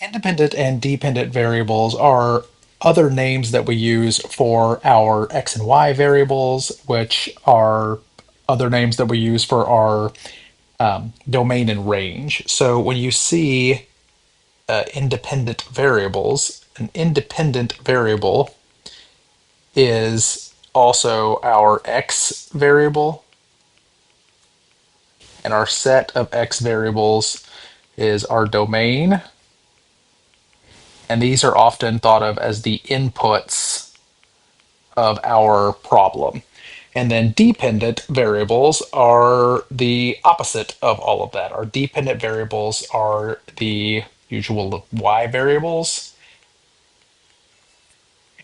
Independent and dependent variables are other names that we use for our x and y variables, which are other names that we use for our domain and range. So when you see independent variables, an independent variable is also our x variable, and our set of x variables is our domain. And these are often thought of as the inputs of our problem. And then dependent variables are the opposite of all of that. Our dependent variables are the usual y variables,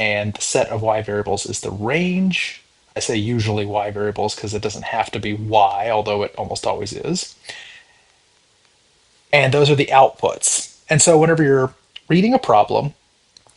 and the set of y variables is the range. I say usually y variables because it doesn't have to be y, although it almost always is. And those are the outputs. And so whenever you're reading a problem,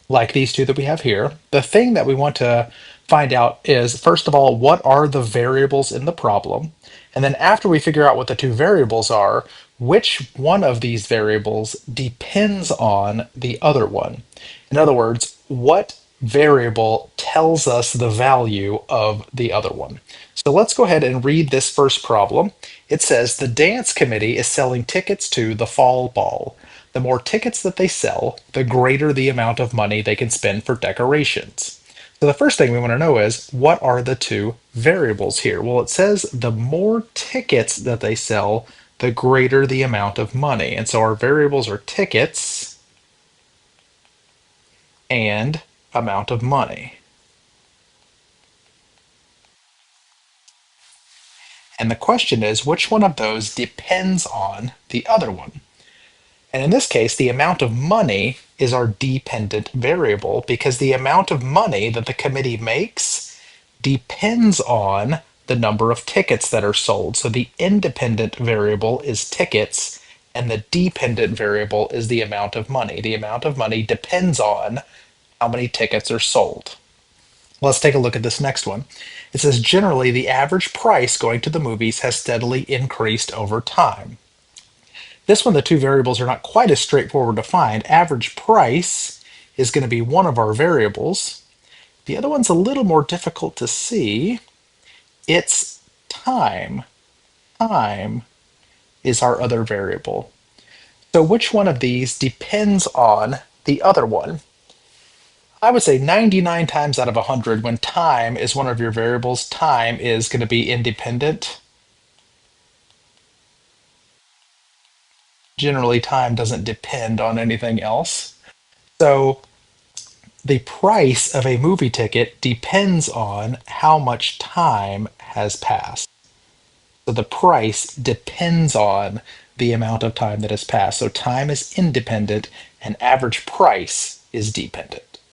like these two that we have here, the thing that we want to find out is, first of all, what are the variables in the problem? And then after we figure out what the two variables are, which one of these variables depends on the other one? In other words, what variable tells us the value of the other one? So let's go ahead and read this first problem. It says the dance committee is selling tickets to the fall ball. The more tickets that they sell, the greater the amount of money they can spend for decorations. So the first thing we want to know is, what are the two variables here? Well, it says the more tickets that they sell, the greater the amount of money. And so our variables are tickets and amount of money. And the question is, which one of those depends on the other one? And in this case, the amount of money is our dependent variable because the amount of money that the committee makes depends on the number of tickets that are sold. So the independent variable is tickets, and the dependent variable is the amount of money. The amount of money depends on how many tickets are sold. Let's take a look at this next one. It says generally the average price going to the movies has steadily increased over time. This one, the two variables are not quite as straightforward to find. Average price is going to be one of our variables. The other one's a little more difficult to see. It's time. Time is our other variable. So which one of these depends on the other one? I would say 99 times out of 100, when time is one of your variables, time is going to be independent. Generally, time doesn't depend on anything else. So the price of a movie ticket depends on how much time has passed. So the price depends on the amount of time that has passed. So time is independent and average price is dependent.